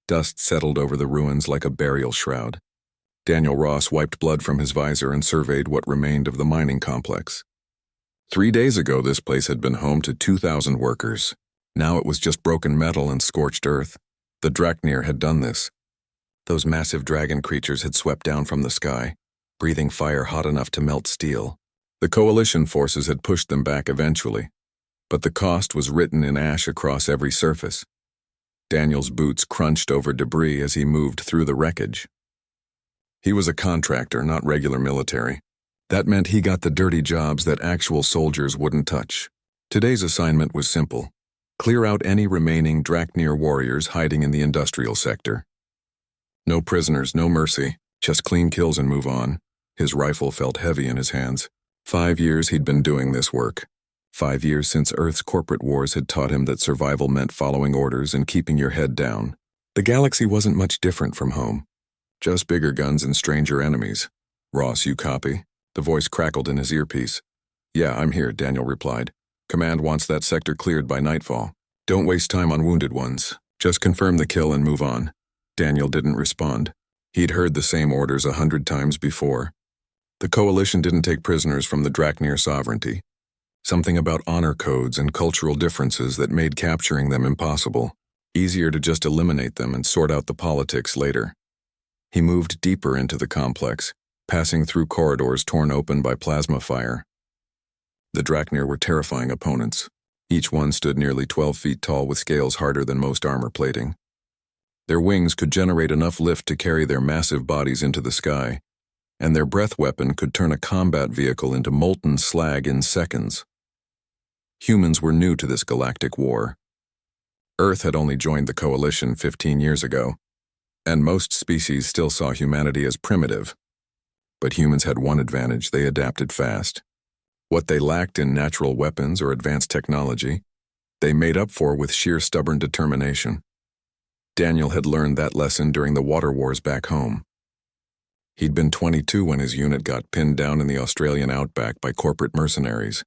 Dust settled over the ruins like a burial shroud. Daniel Ross wiped blood from his visor and surveyed what remained of the mining complex. 3 days ago, this place had been home to 2,000 workers. Now it was just broken metal and scorched earth. The Draknir had done this. Those massive dragon creatures had swept down from the sky, breathing fire hot enough to melt steel. The coalition forces had pushed them back eventually, but the cost was written in ash across every surface. Daniel's boots crunched over debris as he moved through the wreckage. He was a contractor, not regular military. That meant he got the dirty jobs that actual soldiers wouldn't touch. Today's assignment was simple: clear out any remaining Draknir warriors hiding in the industrial sector. No prisoners, no mercy, just clean kills and move on. His rifle felt heavy in his hands. 5 years he'd been doing this work. 5 years since Earth's corporate wars had taught him that survival meant following orders and keeping your head down. The galaxy wasn't much different from home. Just bigger guns and stranger enemies. "Ross, you copy?" The voice crackled in his earpiece. "Yeah, I'm here," Daniel replied. "Command wants that sector cleared by nightfall. Don't waste time on wounded ones. Just confirm the kill and move on." Daniel didn't respond. He'd heard the same orders 100 times before. The coalition didn't take prisoners from the Draknir sovereignty. Something about honor codes and cultural differences that made capturing them impossible. Easier to just eliminate them and sort out the politics later. He moved deeper into the complex, passing through corridors torn open by plasma fire. The Draknir were terrifying opponents. Each one stood nearly 12 feet tall with scales harder than most armor plating. Their wings could generate enough lift to carry their massive bodies into the sky, and their breath weapon could turn a combat vehicle into molten slag in seconds. Humans were new to this galactic war. Earth had only joined the coalition 15 years ago, and most species still saw humanity as primitive. But humans had one advantage: they adapted fast. What they lacked in natural weapons or advanced technology, they made up for with sheer stubborn determination. Daniel had learned that lesson during the water wars back home. He'd been 22 when his unit got pinned down in the Australian outback by corporate mercenaries.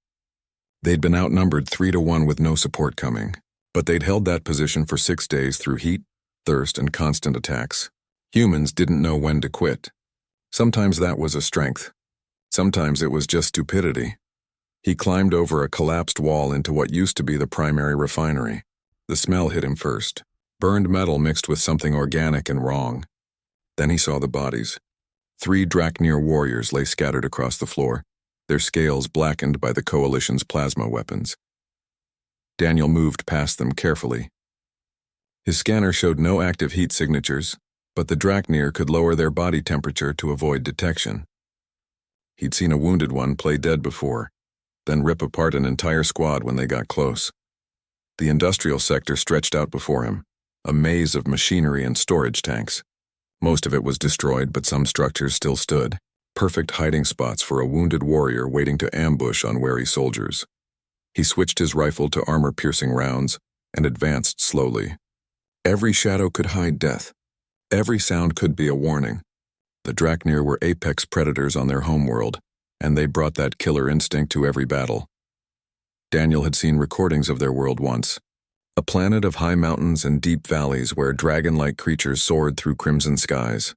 They'd been outnumbered 3-1 with no support coming, but they'd held that position for 6 days through heat, thirst, and constant attacks. Humans didn't know when to quit. Sometimes that was a strength. Sometimes it was just stupidity. He climbed over a collapsed wall into what used to be the primary refinery. The smell hit him first. Burned metal mixed with something organic and wrong. Then he saw the bodies. 3 Draknir warriors lay scattered across the floor, their scales blackened by the coalition's plasma weapons. Daniel moved past them carefully. His scanner showed no active heat signatures, but the Draknir could lower their body temperature to avoid detection. He'd seen a wounded one play dead before, then rip apart an entire squad when they got close. The industrial sector stretched out before him, a maze of machinery and storage tanks. Most of it was destroyed, but some structures still stood, perfect hiding spots for a wounded warrior waiting to ambush unwary soldiers. He switched his rifle to armor-piercing rounds and advanced slowly. Every shadow could hide death. Every sound could be a warning. The Draknir were apex predators on their homeworld, and they brought that killer instinct to every battle. Daniel had seen recordings of their world once, a planet of high mountains and deep valleys where dragon-like creatures soared through crimson skies.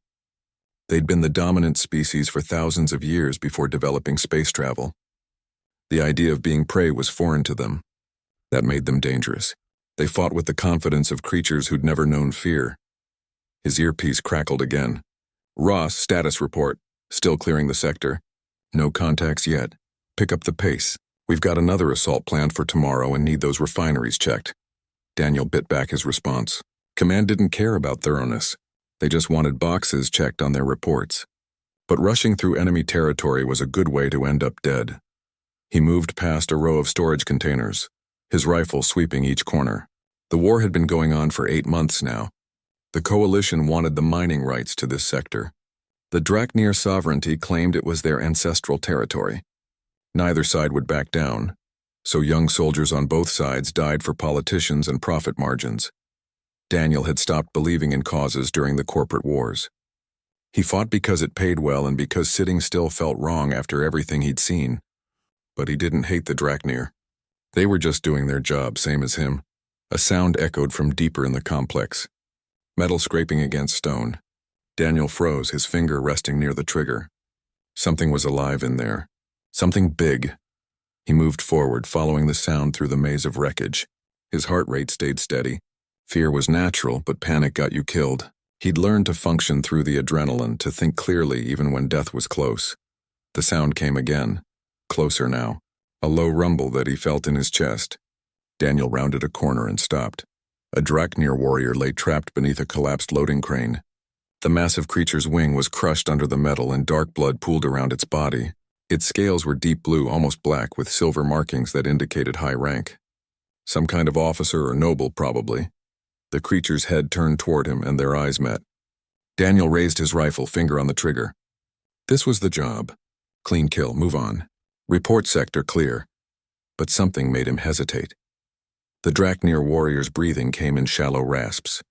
They'd been the dominant species for thousands of years before developing space travel. The idea of being prey was foreign to them. That made them dangerous. They fought with the confidence of creatures who'd never known fear. His earpiece crackled again. "Ross, status report. Still clearing the sector. No contacts yet. Pick up the pace. We've got another assault planned for tomorrow and need those refineries checked." Daniel bit back his response. Command didn't care about thoroughness. They just wanted boxes checked on their reports. But rushing through enemy territory was a good way to end up dead. He moved past a row of storage containers, his rifle sweeping each corner. The war had been going on for 8 months now. The coalition wanted the mining rights to this sector. The Draknir sovereignty claimed it was their ancestral territory. Neither side would back down, so young soldiers on both sides died for politicians and profit margins. Daniel had stopped believing in causes during the corporate wars. He fought because it paid well and because sitting still felt wrong after everything he'd seen. But he didn't hate the Draknir. They were just doing their job, same as him. A sound echoed from deeper in the complex. metal scraping against stone. Daniel froze, his finger resting near the trigger. Something was alive in there. Something big. He moved forward, following the sound through the maze of wreckage. His heart rate stayed steady. Fear was natural, but panic got you killed. He'd learned to function through the adrenaline, to think clearly even when death was close. The sound came again. Closer now. A low rumble that he felt in his chest. Daniel rounded a corner and stopped. A Dracnir warrior lay trapped beneath a collapsed loading crane. The massive creature's wing was crushed under the metal and dark blood pooled around its body. Its scales were deep blue, almost black, with silver markings that indicated high rank. Some kind of officer or noble, probably. The creature's head turned toward him and their eyes met. Daniel raised his rifle, finger on the trigger. This was the job. Clean kill, move on. Report sector clear. But something made him hesitate. The Dracnir warrior's breathing came in shallow rasps.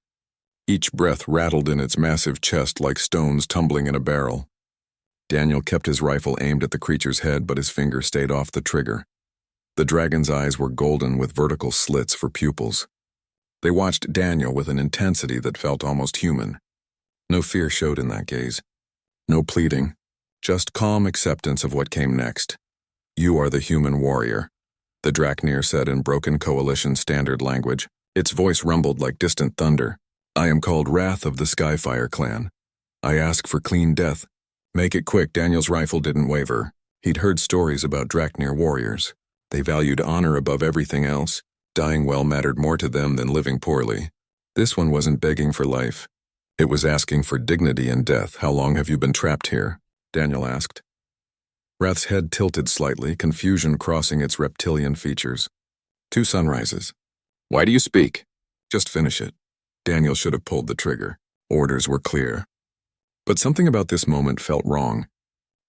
Each breath rattled in its massive chest like stones tumbling in a barrel. Daniel kept his rifle aimed at the creature's head, but his finger stayed off the trigger. The dragon's eyes were golden with vertical slits for pupils. They watched Daniel with an intensity that felt almost human. No fear showed in that gaze. No pleading. Just calm acceptance of what came next. You are the human warrior, the Dracnir said in broken coalition standard language. Its voice rumbled like distant thunder. I am called Wrath of the Skyfire clan. I ask for clean death. Make it quick. Daniel's rifle didn't waver. He'd heard stories about Dracnir warriors. They valued honor above everything else. Dying well mattered more to them than living poorly. This one wasn't begging for life. It was asking for dignity and death. How long have you been trapped here? Daniel asked. Wrath's head tilted slightly, confusion crossing its reptilian features. 2 sunrises. Why do you speak? Just finish it. Daniel should have pulled the trigger. Orders were clear. But something about this moment felt wrong.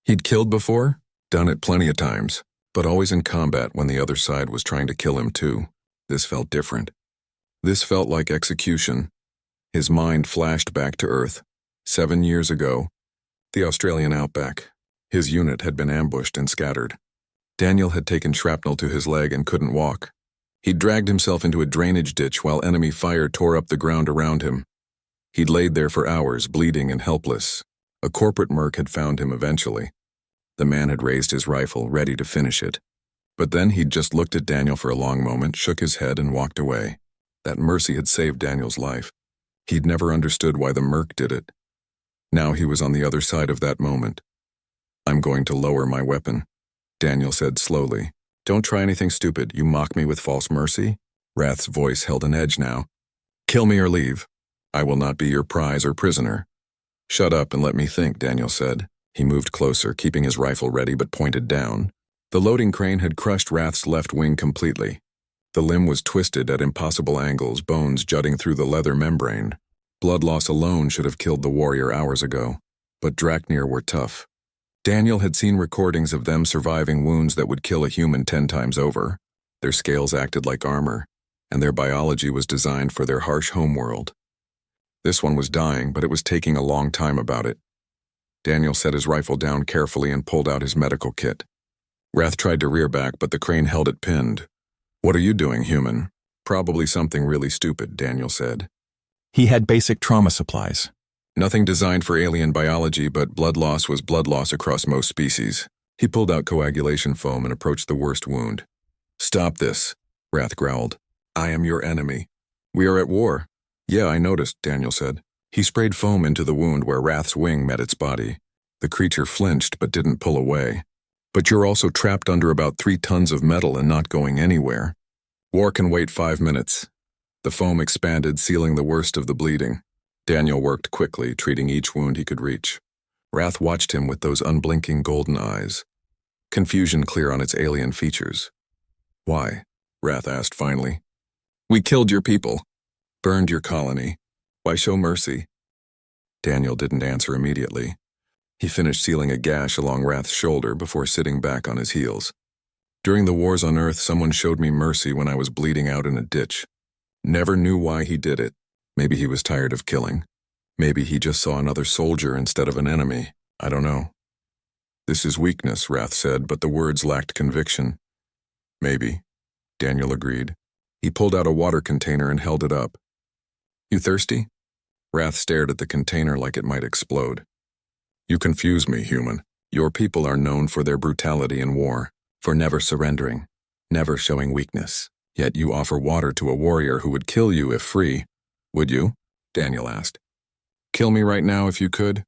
He'd killed before, done it plenty of times, but always in combat when the other side was trying to kill him too. This felt different. This felt like execution. His mind flashed back to Earth. 7 years ago, the Australian outback. His unit had been ambushed and scattered. Daniel had taken shrapnel to his leg and couldn't walk. He'd dragged himself into a drainage ditch while enemy fire tore up the ground around him. He'd laid there for hours, bleeding and helpless. A corporate merc had found him eventually. The man had raised his rifle, ready to finish it. But then he'd just looked at Daniel for a long moment, shook his head, and walked away. That mercy had saved Daniel's life. He'd never understood why the merc did it. Now he was on the other side of that moment. I'm going to lower my weapon, Daniel said slowly. Don't try anything stupid. You mock me with false mercy? Wrath's voice held an edge now. Kill me or leave. I will not be your prize or prisoner. Shut up and let me think, Daniel said. He moved closer, keeping his rifle ready but pointed down. The loading crane had crushed Wrath's left wing completely. The limb was twisted at impossible angles, bones jutting through the leather membrane. Blood loss alone should have killed the warrior hours ago. But Dracnir were tough. Daniel had seen recordings of them surviving wounds that would kill a human 10 times over. Their scales acted like armor, and their biology was designed for their harsh homeworld. This one was dying, but it was taking a long time about it. Daniel set his rifle down carefully and pulled out his medical kit. Wrath tried to rear back, but the crane held it pinned. What are you doing, human? Probably something really stupid, Daniel said. He had basic trauma supplies. Nothing designed for alien biology, but blood loss was blood loss across most species. He pulled out coagulation foam and approached the worst wound. Stop this, Wrath growled. I am your enemy. We are at war. Yeah, I noticed, Daniel said. He sprayed foam into the wound where Wrath's wing met its body. The creature flinched but didn't pull away. But you're also trapped under about 3 tons of metal and not going anywhere. War can wait 5 minutes. The foam expanded, sealing the worst of the bleeding. Daniel worked quickly, treating each wound he could reach. Wrath watched him with those unblinking golden eyes. Confusion clear on its alien features. Why? Wrath asked finally. We killed your people. Burned your colony. Why show mercy? Daniel didn't answer immediately. He finished sealing a gash along Wrath's shoulder before sitting back on his heels. During the wars on Earth, someone showed me mercy when I was bleeding out in a ditch. Never knew why he did it. Maybe he was tired of killing. Maybe he just saw another soldier instead of an enemy. I don't know. This is weakness, Wrath said, but the words lacked conviction. Maybe, Daniel agreed. He pulled out a water container and held it up. You thirsty? Wrath stared at the container like it might explode. You confuse me, human. Your people are known for their brutality in war, for never surrendering, never showing weakness. Yet you offer water to a warrior who would kill you if free. Would you? Daniel asked. Kill me right now if you could?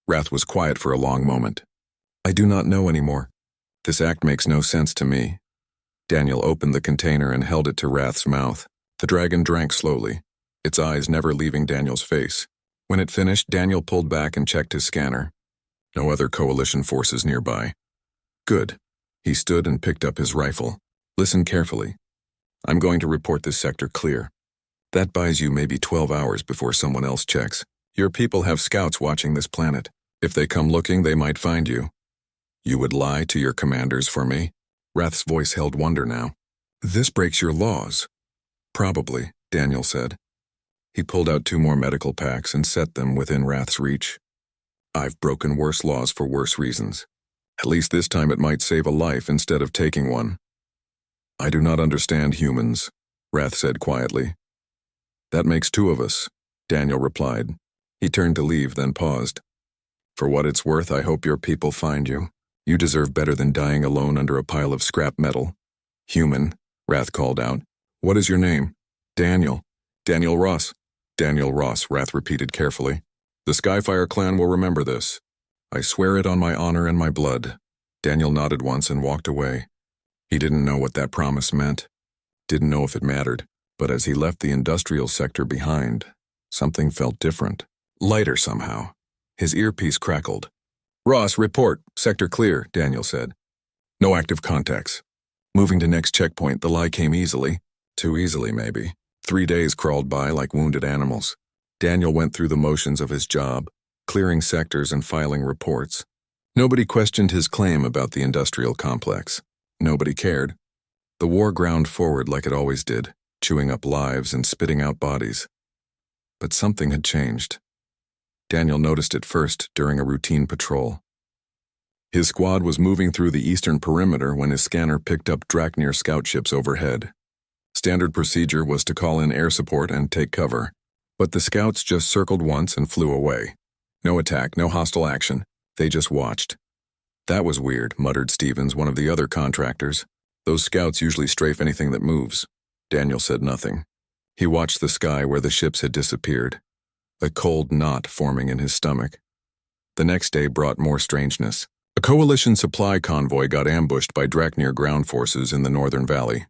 Wrath was quiet for a long moment. I do not know anymore. This act makes no sense to me. Daniel opened the container and held it to Wrath's mouth. The dragon drank slowly, its eyes never leaving Daniel's face. When it finished, Daniel pulled back and checked his scanner. No other coalition forces nearby. Good. He stood and picked up his rifle. Listen carefully. I'm going to report this sector clear. That buys you maybe 12 hours before someone else checks. Your people have scouts watching this planet. If they come looking, they might find you. You would lie to your commanders for me? Wrath's voice held wonder now. This breaks your laws. Probably, Daniel said. He pulled out 2 more medical packs and set them within Wrath's reach. I've broken worse laws for worse reasons. At least this time it might save a life instead of taking one. I do not understand humans, Wrath said quietly. That makes 2 of us, Daniel replied. He turned to leave, then paused. For what it's worth, I hope your people find you. You deserve better than dying alone under a pile of scrap metal. Human, Wrath called out. What is your name? Daniel. Daniel Ross. Daniel Ross, Wrath repeated carefully. The Skyfire clan will remember this. I swear it on my honor and my blood. Daniel nodded once and walked away. He didn't know what that promise meant. Didn't know if it mattered. But as he left the industrial sector behind, something felt different. Lighter somehow. His earpiece crackled. Ross, report. Sector clear, Daniel said. No active contacts. Moving to next checkpoint, the lie came easily. Too easily, maybe. 3 days crawled by like wounded animals. Daniel went through the motions of his job, clearing sectors and filing reports. Nobody questioned his claim about the industrial complex. Nobody cared. The war ground forward like it always did, chewing up lives and spitting out bodies. But something had changed. Daniel noticed it first during a routine patrol. His squad was moving through the eastern perimeter when his scanner picked up Draknir scout ships overhead. Standard procedure was to call in air support and take cover, but the scouts just circled once and flew away. No attack, no hostile action. They just watched. That was weird, muttered Stevens, one of the other contractors. Those scouts usually strafe anything that moves. Daniel said nothing. He watched the sky where the ships had disappeared, a cold knot forming in his stomach. The next day brought more strangeness. A coalition supply convoy got ambushed by Draknir ground forces in the northern valley.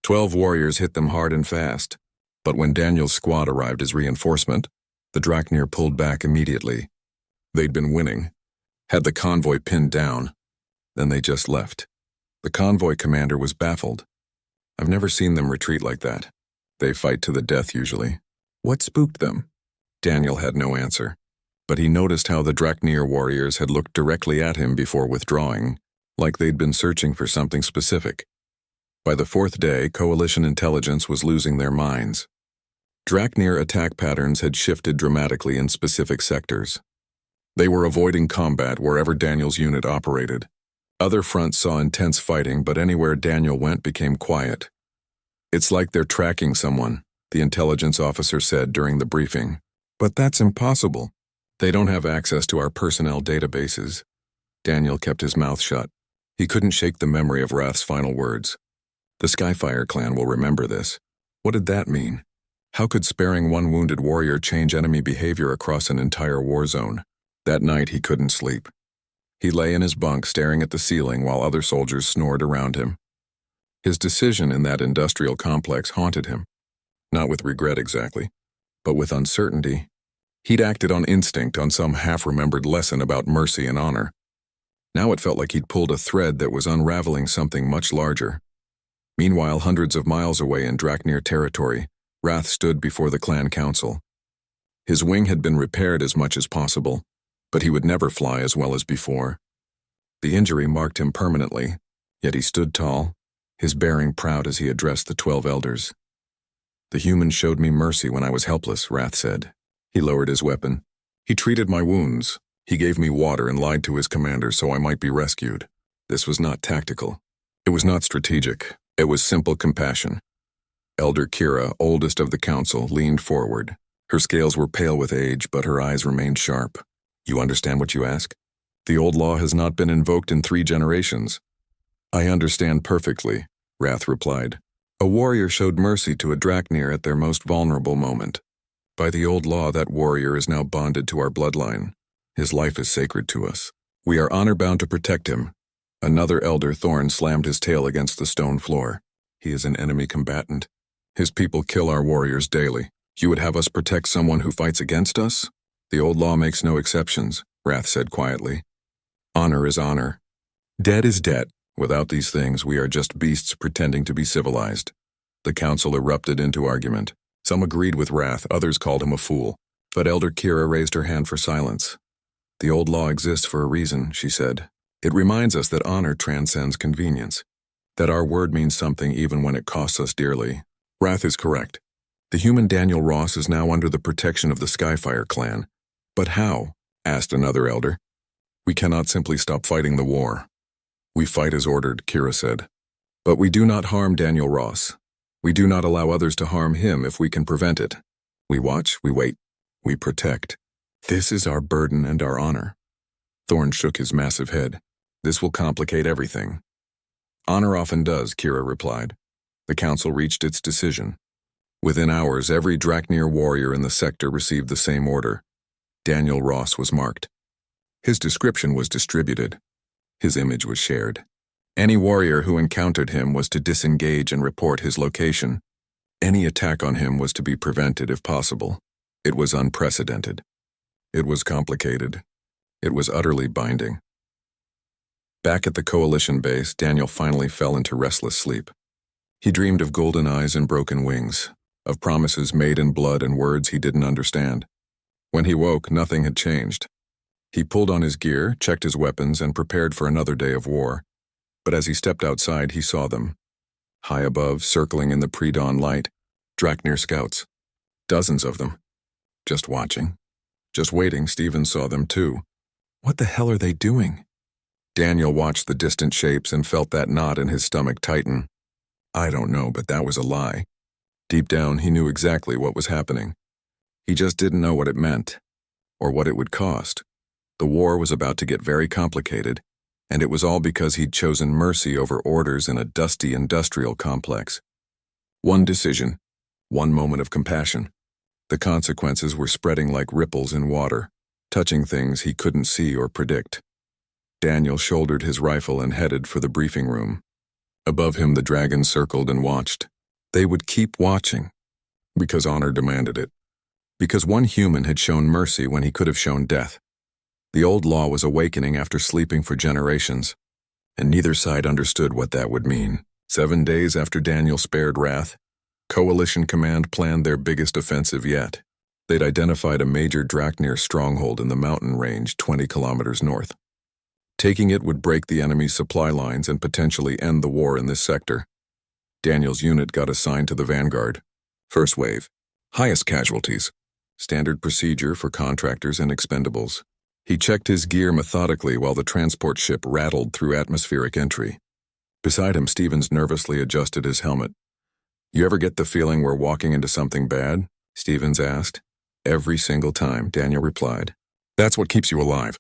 12 warriors hit them hard and fast, but when Daniel's squad arrived as reinforcement, the Draknir pulled back immediately. They'd been winning, had the convoy pinned down, then they just left. The convoy commander was baffled. I've never seen them retreat like that. They fight to the death usually. What spooked them? Daniel had no answer, but he noticed how the Draknir warriors had looked directly at him before withdrawing, like they'd been searching for something specific. By the 4th day, coalition intelligence was losing their minds. Draknir attack patterns had shifted dramatically in specific sectors. They were avoiding combat wherever Daniel's unit operated. Other fronts saw intense fighting, but anywhere Daniel went became quiet. It's like they're tracking someone, the intelligence officer said during the briefing. But that's impossible. They don't have access to our personnel databases. Daniel kept his mouth shut. He couldn't shake the memory of Wrath's final words. The Skyfire clan will remember this. What did that mean? How could sparing one wounded warrior change enemy behavior across an entire war zone? That night he couldn't sleep. He lay in his bunk staring at the ceiling while other soldiers snored around him. His decision in that industrial complex haunted him. Not with regret exactly, but with uncertainty. He'd acted on instinct, on some half-remembered lesson about mercy and honor. Now it felt like he'd pulled a thread that was unraveling something much larger. Meanwhile, hundreds of miles away in Draknir territory, Wrath stood before the clan council. His wing had been repaired as much as possible, but he would never fly as well as before. The injury marked him permanently, yet he stood tall, his bearing proud as he addressed the 12 elders. The human showed me mercy when I was helpless, Wrath said. He lowered his weapon. He treated my wounds. He gave me water and lied to his commander so I might be rescued. This was not tactical. It was not strategic. It was simple compassion. Elder Kira, oldest of the council, leaned forward. Her scales were pale with age, but her eyes remained sharp. You understand what you ask? The old law has not been invoked in 3 generations. I understand perfectly, Wrath replied. A warrior showed mercy to a Draknir at their most vulnerable moment. By the old law, that warrior is now bonded to our bloodline. His life is sacred to us. We are honor-bound to protect him. Another elder, Thorn, slammed his tail against the stone floor. He is an enemy combatant. His people kill our warriors daily. You would have us protect someone who fights against us? The old law makes no exceptions, Wrath said quietly. Honor is honor. Debt is debt. Without these things, we are just beasts pretending to be civilized. The council erupted into argument. Some agreed with Wrath, others called him a fool. But Elder Kira raised her hand for silence. The old law exists for a reason, she said. It reminds us that honor transcends convenience, that our word means something even when it costs us dearly. Wrath is correct. The human Daniel Ross is now under the protection of the Skyfire clan. But how? Asked another elder. We cannot simply stop fighting the war. We fight as ordered, Kira said. But we do not harm Daniel Ross. We do not allow others to harm him if we can prevent it. We watch, we wait, we protect. This is our burden and our honor. Thorn shook his massive head. This will complicate everything. Honor often does, Kira replied. The council reached its decision. Within hours, every Draknir warrior in the sector received the same order. Daniel Ross was marked. His description was distributed. His image was shared. Any warrior who encountered him was to disengage and report his location. Any attack on him was to be prevented if possible. It was unprecedented. It was complicated. It was utterly binding. Back at the Coalition base, Daniel finally fell into restless sleep. He dreamed of golden eyes and broken wings, of promises made in blood and words he didn't understand. When he woke, nothing had changed. He pulled on his gear, checked his weapons, and prepared for another day of war. But as he stepped outside, he saw them. High above, circling in the pre-dawn light, Draknir scouts. Dozens of them. Just watching. Just waiting. Steven saw them too. What the hell are they doing? Daniel watched the distant shapes and felt that knot in his stomach tighten. I don't know, but that was a lie. Deep down, he knew exactly what was happening. He just didn't know what it meant, or what it would cost. The war was about to get very complicated, and it was all because he'd chosen mercy over orders in a dusty industrial complex. One decision, one moment of compassion. The consequences were spreading like ripples in water, touching things he couldn't see or predict. Daniel shouldered his rifle and headed for the briefing room. Above him, the dragons circled and watched. They would keep watching, because honor demanded it. Because one human had shown mercy when he could have shown death. The old law was awakening after sleeping for generations, and neither side understood what that would mean. 7 days after Daniel spared Wrath, Coalition Command planned their biggest offensive yet. They'd identified a major Draknir stronghold in the mountain range 20 kilometers north. Taking it would break the enemy's supply lines and potentially end the war in this sector. Daniel's unit got assigned to the vanguard. First wave. Highest casualties. Standard procedure for contractors and expendables. He checked his gear methodically while the transport ship rattled through atmospheric entry. Beside him, Stevens nervously adjusted his helmet. You ever get the feeling we're walking into something bad? Stevens asked. Every single time, Daniel replied. That's what keeps you alive.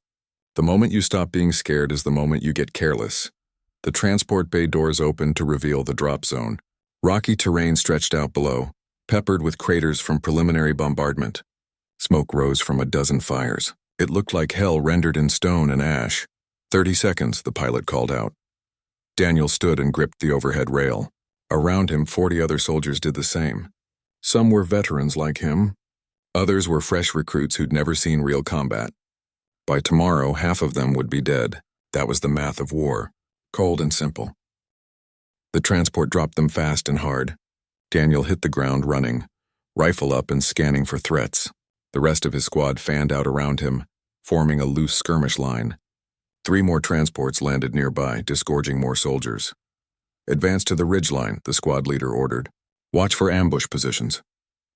The moment you stop being scared is the moment you get careless. The transport bay doors opened to reveal the drop zone. Rocky terrain stretched out below, peppered with craters from preliminary bombardment. Smoke rose from a dozen fires. It looked like hell rendered in stone and ash. 30 seconds, the pilot called out. Daniel stood and gripped the overhead rail. Around him, 40 other soldiers did the same. Some were veterans like him. Others were fresh recruits who'd never seen real combat. By tomorrow, half of them would be dead. That was the math of war. Cold and simple. The transport dropped them fast and hard. Daniel hit the ground running, rifle up and scanning for threats. The rest of his squad fanned out around him, forming a loose skirmish line. 3 more transports landed nearby, disgorging more soldiers. Advance to the ridgeline, the squad leader ordered. Watch for ambush positions.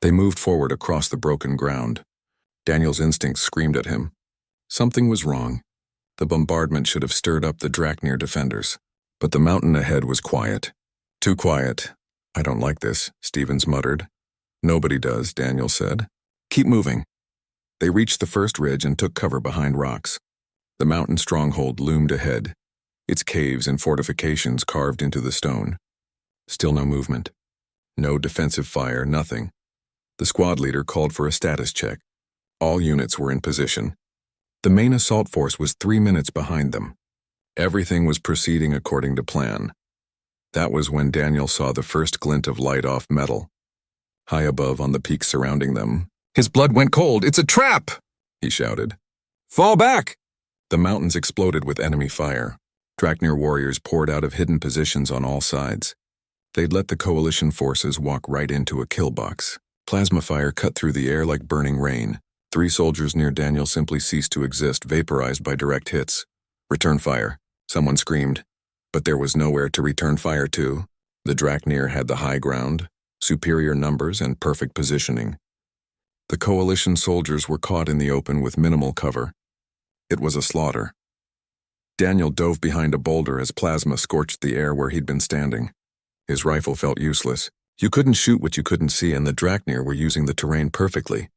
They moved forward across the broken ground. Daniel's instincts screamed at him. Something was wrong. The bombardment should have stirred up the Draknir defenders. But the mountain ahead was quiet. Too quiet. I don't like this, Stevens muttered. Nobody does, Daniel said. Keep moving. They reached the first ridge and took cover behind rocks. The mountain stronghold loomed ahead, its caves and fortifications carved into the stone. Still no movement. No defensive fire, nothing. The squad leader called for a status check. All units were in position. The main assault force was 3 minutes behind them. Everything was proceeding according to plan. That was when Daniel saw the first glint of light off metal. High above on the peaks surrounding them, his blood went cold. "It's a trap!" he shouted. "Fall back!" The mountains exploded with enemy fire. Draknir warriors poured out of hidden positions on all sides. They'd let the coalition forces walk right into a kill box. Plasma fire cut through the air like burning rain. 3 soldiers near Daniel simply ceased to exist, vaporized by direct hits. "Return fire," someone screamed. But there was nowhere to return fire to. The Draknir had the high ground, superior numbers, and perfect positioning. The coalition soldiers were caught in the open with minimal cover. It was a slaughter. Daniel dove behind a boulder as plasma scorched the air where he'd been standing. His rifle felt useless. You couldn't shoot what you couldn't see, and the Draknir were using the terrain perfectly.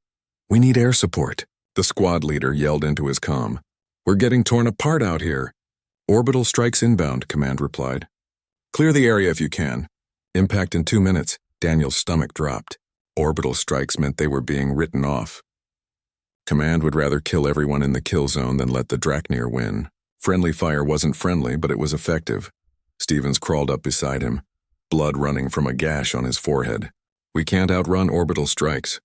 "We need air support," the squad leader yelled into his comm. "We're getting torn apart out here." "Orbital strikes inbound," Command replied. "Clear the area if you can. Impact in 2 minutes." Daniel's stomach dropped. Orbital strikes meant they were being written off. Command would rather kill everyone in the kill zone than let the Draknir win. Friendly fire wasn't friendly, but it was effective. Stevens crawled up beside him, blood running from a gash on his forehead. "We can't outrun orbital strikes."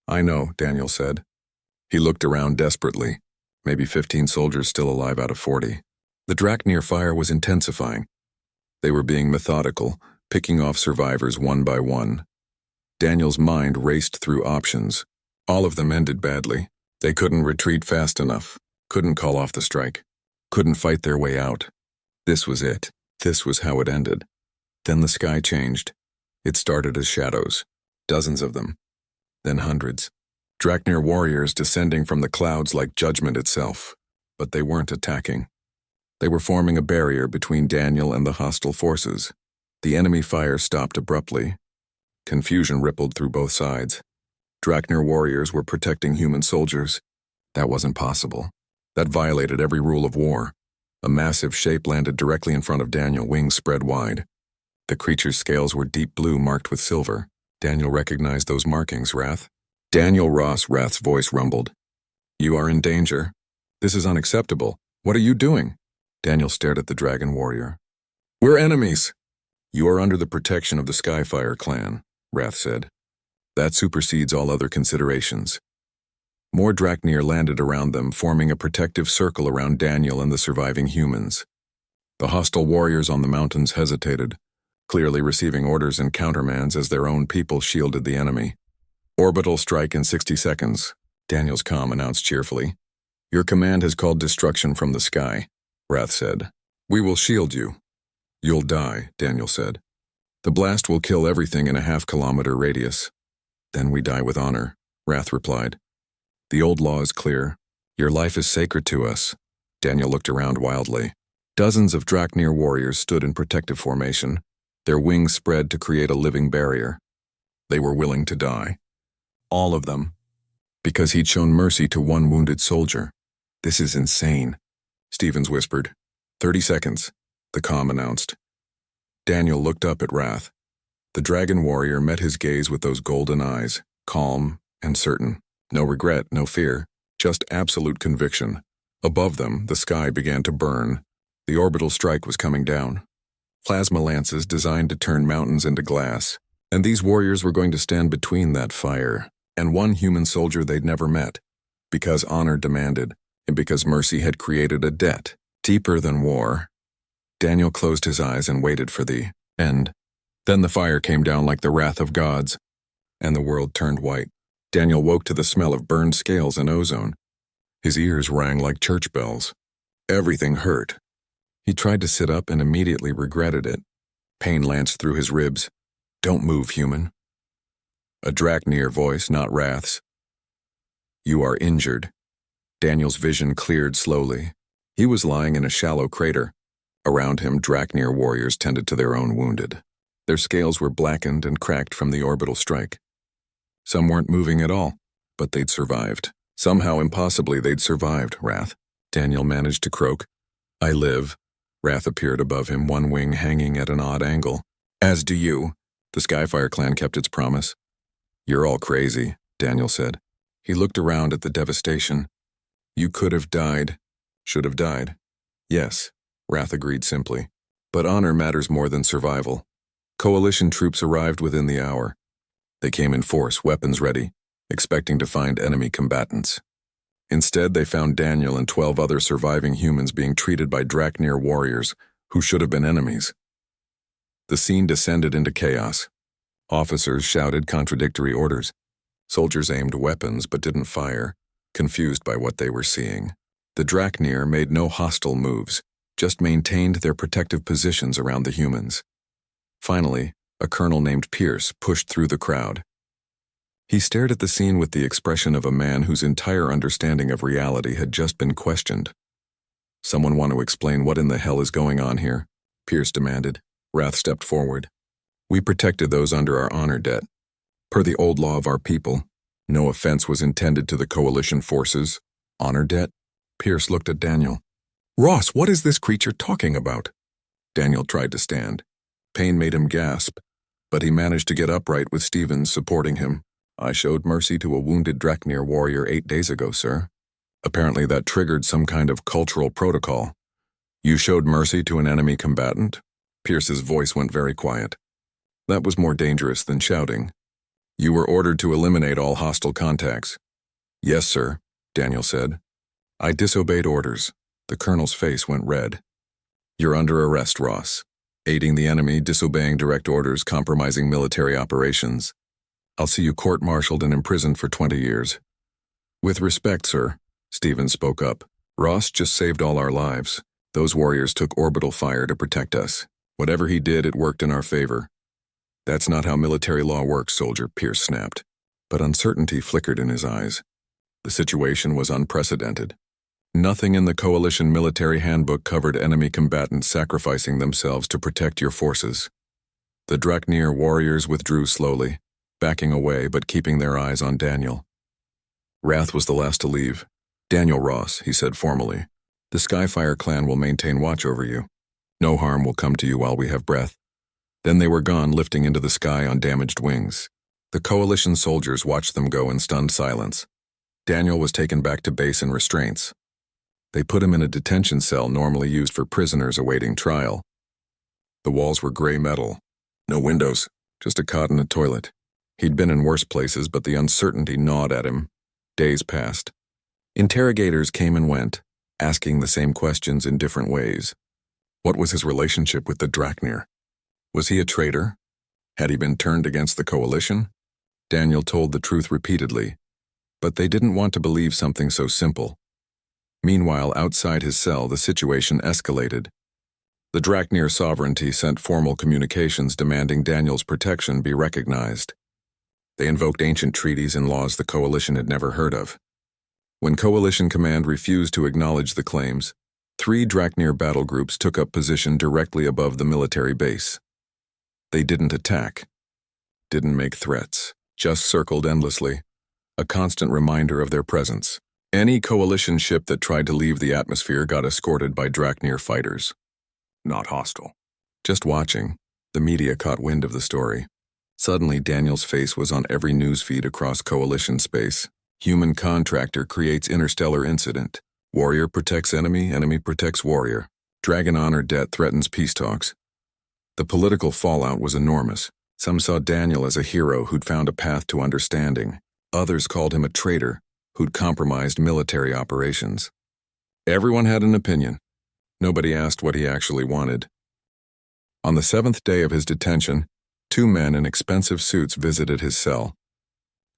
"I know," Daniel said. He looked around desperately. Maybe 15 soldiers still alive out of 40. The Draknir fire was intensifying. They were being methodical, picking off survivors one by one. Daniel's mind raced through options. All of them ended badly. They couldn't retreat fast enough, couldn't call off the strike, couldn't fight their way out. This was it. This was how it ended. Then the sky changed. It started as shadows, dozens of them, then hundreds. Draknir warriors descending from the clouds like judgment itself. But they weren't attacking. They were forming a barrier between Daniel and the hostile forces. The enemy fire stopped abruptly. Confusion rippled through both sides. Draknir warriors were protecting human soldiers. That wasn't possible. That violated every rule of war. A massive shape landed directly in front of Daniel, wings spread wide. The creature's scales were deep blue marked with silver. Daniel recognized those markings, Wrath. "Daniel Ross," Wrath's voice rumbled. "You are in danger. This is unacceptable. What are you doing?" Daniel stared at the dragon warrior. "We're enemies." "You are under the protection of the Skyfire clan," Wrath said. "That supersedes all other considerations." More Draknir landed around them, forming a protective circle around Daniel and the surviving humans. The hostile warriors on the mountains hesitated, clearly receiving orders and countermands as their own people shielded the enemy. "Orbital strike in 60 seconds, Daniel's comm announced cheerfully. "Your command has called destruction from the sky," Wrath said. "We will shield you." "You'll die," Daniel said. "The blast will kill everything in a half-kilometer radius." "Then we die with honor," Wrath replied. "The old law is clear. Your life is sacred to us." Daniel looked around wildly. Dozens of Draknir warriors stood in protective formation, their wings spread to create a living barrier. They were willing to die. All of them. Because he'd shown mercy to one wounded soldier. "This is insane," Stevens whispered. 30 seconds, the comm announced. Daniel looked up at Wrath. The dragon warrior met his gaze with those golden eyes, calm and certain. No regret, no fear, just absolute conviction. Above them, the sky began to burn. The orbital strike was coming down. Plasma lances designed to turn mountains into glass. And these warriors were going to stand between that fire and one human soldier they'd never met. Because honor demanded, and because mercy had created a debt deeper than war. Daniel closed his eyes and waited for the end. Then the fire came down like the wrath of gods, and the world turned white. Daniel woke to the smell of burned scales and ozone. His ears rang like church bells. Everything hurt. He tried to sit up and immediately regretted it. Pain lanced through his ribs. "Don't move, human." A Draknir voice, not Wrath's. "You are injured." Daniel's vision cleared slowly. He was lying in a shallow crater. Around him, Draknir warriors tended to their own wounded. Their scales were blackened and cracked from the orbital strike. Some weren't moving at all. But they'd survived. Somehow, impossibly, they'd survived, Wrath. Daniel managed to croak. I live. Wrath appeared above him, one wing hanging at an odd angle. As do you. The Skyfire clan kept its promise. You're all crazy, Daniel said. He looked around at the devastation. You could have died. Should have died. Yes, Wrath agreed simply. But honor matters more than survival. Coalition troops arrived within the hour. They came in force, weapons ready, expecting to find enemy combatants. Instead, they found Daniel and 12 other surviving humans being treated by Draknir warriors who should have been enemies. The scene descended into chaos. Officers shouted contradictory orders. Soldiers aimed weapons but didn't fire, confused by what they were seeing. The Draknir made no hostile moves, just maintained their protective positions around the humans. Finally, a colonel named Pierce pushed through the crowd. He stared at the scene with the expression of a man whose entire understanding of reality had just been questioned. Someone want to explain what in the hell is going on here? Pierce demanded. Wrath stepped forward. We protected those under our honor debt. Per the old law of our people, no offense was intended to the coalition forces. Honor debt? Pierce looked at Daniel. Ross, what is this creature talking about? Daniel tried to stand. Pain made him gasp, but he managed to get upright with Stevens supporting him. I showed mercy to a wounded Draknir warrior 8 days ago, sir. Apparently that triggered some kind of cultural protocol. You showed mercy to an enemy combatant? Pierce's voice went very quiet. That was more dangerous than shouting. You were ordered to eliminate all hostile contacts. Yes, sir, Daniel said. I disobeyed orders. The colonel's face went red. You're under arrest, Ross. Aiding the enemy, disobeying direct orders, compromising military operations. I'll see you court-martialed and imprisoned for 20 years. With respect, sir, Stevens spoke up. Ross just saved all our lives. Those warriors took orbital fire to protect us. Whatever he did, it worked in our favor. That's not how military law works, soldier, Pierce snapped. But uncertainty flickered in his eyes. The situation was unprecedented. Nothing in the Coalition military handbook covered enemy combatants sacrificing themselves to protect your forces. The Draknir warriors withdrew slowly, backing away but keeping their eyes on Daniel. Wrath was the last to leave. Daniel Ross, he said formally. The Skyfire clan will maintain watch over you. No harm will come to you while we have breath. Then they were gone, lifting into the sky on damaged wings. The Coalition soldiers watched them go in stunned silence. Daniel was taken back to base in restraints. They put him in a detention cell normally used for prisoners awaiting trial. The walls were gray metal. No windows, just a cot and a toilet. He'd been in worse places, but the uncertainty gnawed at him. Days passed. Interrogators came and went, asking the same questions in different ways. What was his relationship with the Draknir? Was he a traitor? Had he been turned against the Coalition? Daniel told the truth repeatedly, but they didn't want to believe something so simple. Meanwhile, outside his cell, the situation escalated. The Draknir sovereignty sent formal communications demanding Daniel's protection be recognized. They invoked ancient treaties and laws the Coalition had never heard of. When Coalition Command refused to acknowledge the claims, 3 Draknir battle groups took up position directly above the military base. They didn't attack, didn't make threats, just circled endlessly, a constant reminder of their presence. Any Coalition ship that tried to leave the atmosphere got escorted by Draknir fighters. Not hostile. Just watching, the media caught wind of the story. Suddenly, Daniel's face was on every news feed across Coalition space. Human contractor creates interstellar incident. Warrior protects enemy, enemy protects warrior. Dragon honor debt threatens peace talks. The political fallout was enormous. Some saw Daniel as a hero who'd found a path to understanding. Others called him a traitor who'd compromised military operations. Everyone had an opinion. Nobody asked what he actually wanted. On the 7th day of his detention, 2 men in expensive suits visited his cell.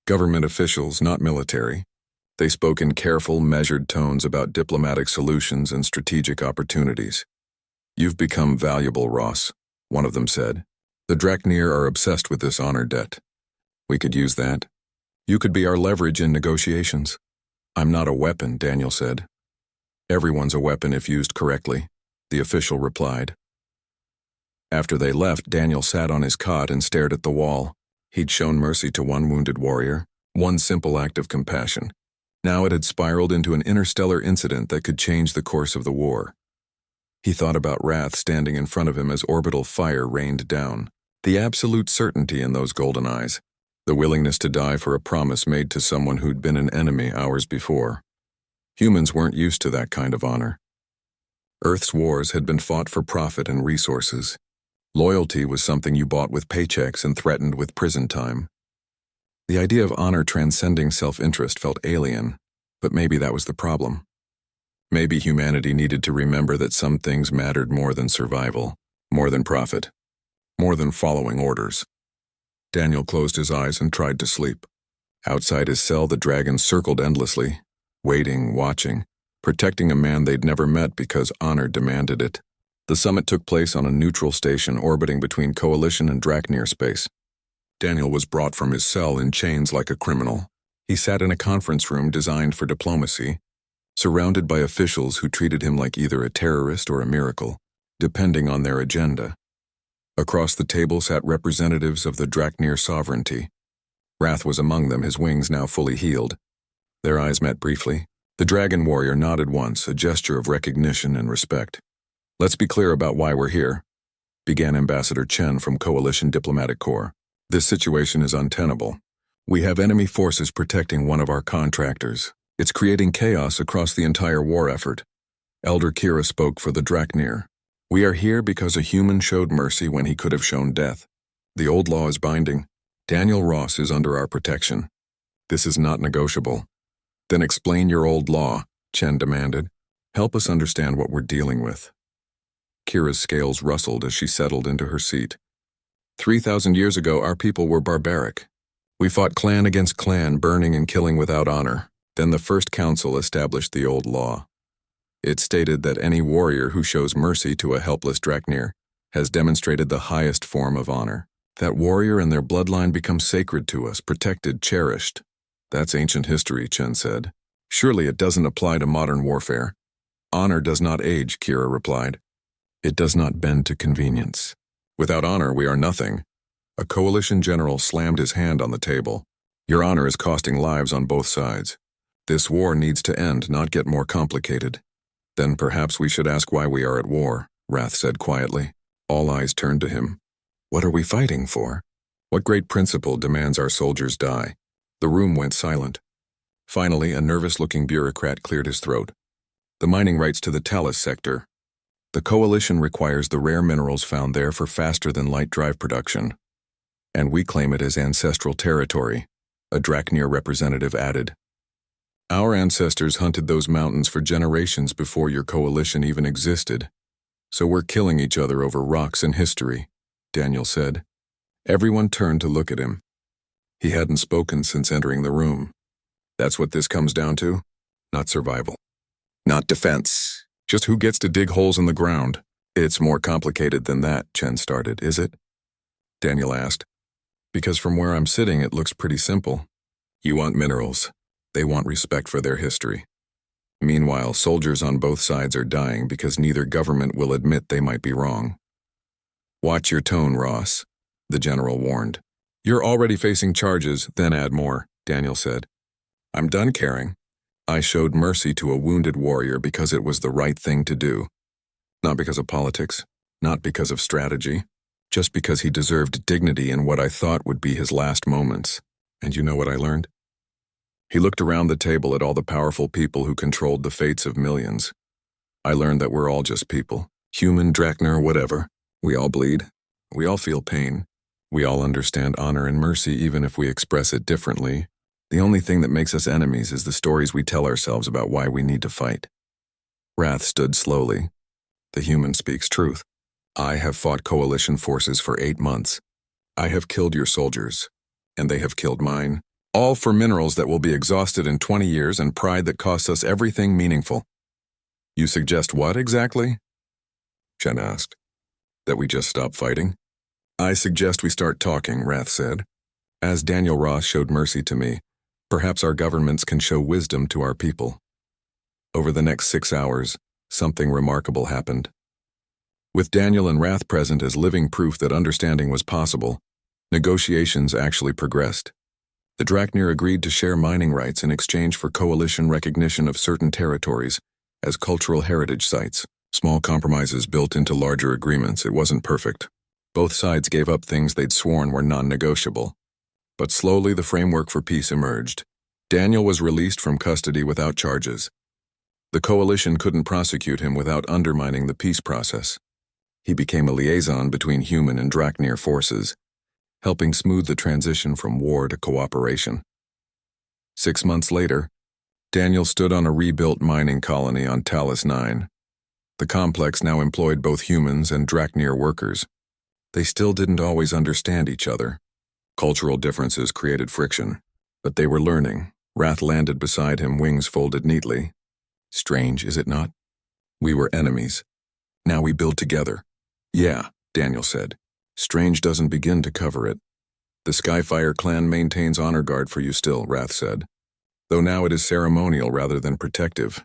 Government officials, not military. They spoke in careful, measured tones about diplomatic solutions and strategic opportunities. You've become valuable, Ross, one of them said. The Draknir are obsessed with this honor debt. We could use that. You could be our leverage in negotiations. I'm not a weapon, Daniel said. Everyone's a weapon if used correctly, the official replied. After they left, Daniel sat on his cot and stared at the wall. He'd shown mercy to 1 wounded warrior, One simple act of compassion. Now it had spiraled into an interstellar incident that could change the course of the war. He thought about Wrath standing in front of him as orbital fire rained down. The absolute certainty in those golden eyes. The willingness to die for a promise made to someone who'd been an enemy hours before. Humans weren't used to that kind of honor. Earth's wars had been fought for profit and resources. Loyalty was something you bought with paychecks and threatened with prison time. The idea of honor transcending self-interest felt alien, but maybe that was the problem. Maybe humanity needed to remember that some things mattered more than survival, more than profit, more than following orders. Daniel closed his eyes and tried to sleep. Outside his cell, the dragons circled endlessly, waiting, watching, protecting a man they'd never met because honor demanded it. The summit took place on a neutral station orbiting between Coalition and Draknir space. Daniel was brought from his cell in chains like a criminal. He sat in a conference room designed for diplomacy, surrounded by officials who treated him like either a terrorist or a miracle, depending on their agenda. Across the table sat representatives of the Draknir sovereignty. Wrath was among them, his wings now fully healed. Their eyes met briefly. The dragon warrior nodded once, a gesture of recognition and respect. "Let's be clear about why we're here," began Ambassador Chen from Coalition Diplomatic Corps. "This situation is untenable. We have enemy forces protecting one of our contractors. It's creating chaos across the entire war effort." Elder Kira spoke for the Draknir. "We are here because a human showed mercy when he could have shown death. The old law is binding. Daniel Ross is under our protection. This is not negotiable." "Then explain your old law," Chen demanded. "Help us understand what we're dealing with." Kira's scales rustled as she settled into her seat. 3,000 years ago, our people were barbaric. We fought clan against clan, burning and killing without honor. Then the First Council established the old law. It stated that any warrior who shows mercy to a helpless Draknir has demonstrated the highest form of honor. That warrior and their bloodline become sacred to us, protected, cherished. "That's ancient history," Chen said. "Surely it doesn't apply to modern warfare." "Honor does not age," Kira replied. "It does not bend to convenience. Without honor, we are nothing." A coalition general slammed his hand on the table. "Your honor is costing lives on both sides. This war needs to end, not get more complicated." "Then perhaps we should ask why we are at war," Wrath said quietly. All eyes turned to him. "What are we fighting for? What great principle demands our soldiers die?" The room went silent. Finally, a nervous-looking bureaucrat cleared his throat. "The mining rights to the Talus sector. The Coalition requires the rare minerals found there for faster-than-light drive production. And we claim it as ancestral territory," a Draknir representative added. "Our ancestors hunted those mountains for generations before your Coalition even existed. So we're killing each other over rocks and history," Daniel said. Everyone turned to look at him. He hadn't spoken since entering the room. "That's what this comes down to? Not survival. Not defense. Just who gets to dig holes in the ground." "It's more complicated than that," Chen started. "Is it?" Daniel asked. "Because from where I'm sitting, it looks pretty simple. You want minerals. They want respect for their history. Meanwhile, soldiers on both sides are dying because neither government will admit they might be wrong." "Watch your tone, Ross," the general warned. "You're already facing charges, then add more," Daniel said. "I'm done caring. I showed mercy to a wounded warrior because it was the right thing to do. Not because of politics, not because of strategy, just because he deserved dignity in what I thought would be his last moments. And you know what I learned?" He looked around the table at all the powerful people who controlled the fates of millions. "I learned that we're all just people. Human, Draknir, whatever. We all bleed. We all feel pain. We all understand honor and mercy even if we express it differently. The only thing that makes us enemies is the stories we tell ourselves about why we need to fight." Wrath stood slowly. "The human speaks truth. I have fought Coalition forces for 8 months. I have killed your soldiers, and they have killed mine. All for minerals that will be exhausted in 20 years and pride that costs us everything meaningful." "You suggest what exactly?" Chen asked. "That we just stop fighting?" "I suggest we start talking," Wrath said. "As Daniel Ross showed mercy to me, perhaps our governments can show wisdom to our people." Over the next 6 hours, something remarkable happened. With Daniel and Wrath present as living proof that understanding was possible, negotiations actually progressed. The Draknir agreed to share mining rights in exchange for coalition recognition of certain territories as cultural heritage sites. Small compromises built into larger agreements. It wasn't perfect. Both sides gave up things they'd sworn were non-negotiable. But slowly the framework for peace emerged. Daniel was released from custody without charges. The coalition couldn't prosecute him without undermining the peace process. He became a liaison between human and Draknir forces, helping smooth the transition from war to cooperation. 6 months later, Daniel stood on a rebuilt mining colony on Talos 9. The complex now employed both humans and Draknir workers. They still didn't always understand each other. Cultural differences created friction, but they were learning. Wrath landed beside him, wings folded neatly. Strange, is it not? We were enemies. Now we build together. Yeah, Daniel said. Strange doesn't begin to cover it. The Skyfire clan maintains honor guard for you still, Wrath said. Though now it is ceremonial rather than protective.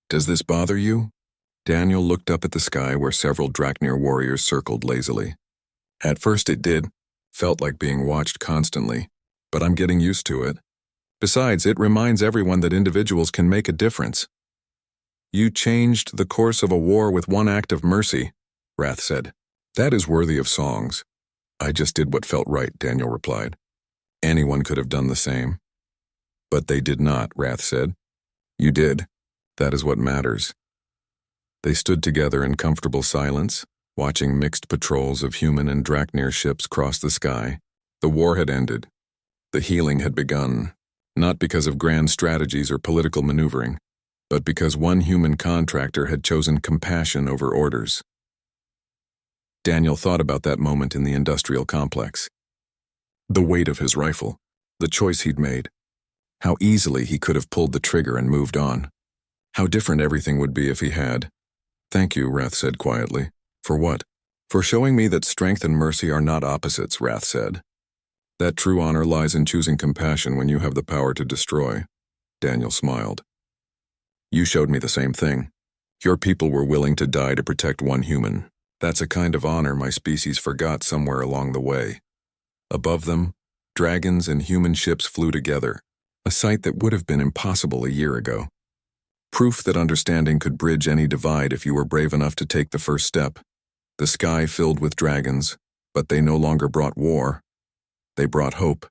Does this bother you? Daniel looked up at the sky where several Draknir warriors circled lazily. At first it did. Felt like being watched constantly. But I'm getting used to it. Besides, it reminds everyone that individuals can make a difference. You changed the course of a war with one act of mercy, Wrath said. That is worthy of songs. I just did what felt right, Daniel replied. Anyone could have done the same. But they did not, Wrath said. You did. That is what matters. They stood together in comfortable silence, watching mixed patrols of human and Draknir ships cross the sky. The war had ended. The healing had begun, not because of grand strategies or political maneuvering, but because one human contractor had chosen compassion over orders. Daniel thought about that moment in the industrial complex. The weight of his rifle, the choice he'd made, how easily he could have pulled the trigger and moved on. How different everything would be if he had. Thank you, Wrath said quietly. For what? For showing me that strength and mercy are not opposites, Wrath said. That true honor lies in choosing compassion when you have the power to destroy. Daniel smiled. You showed me the same thing. Your people were willing to die to protect one human. That's a kind of honor my species forgot somewhere along the way. Above them, dragons and human ships flew together, a sight that would have been impossible a year ago. Proof that understanding could bridge any divide if you were brave enough to take the first step. The sky filled with dragons, but they no longer brought war. They brought hope.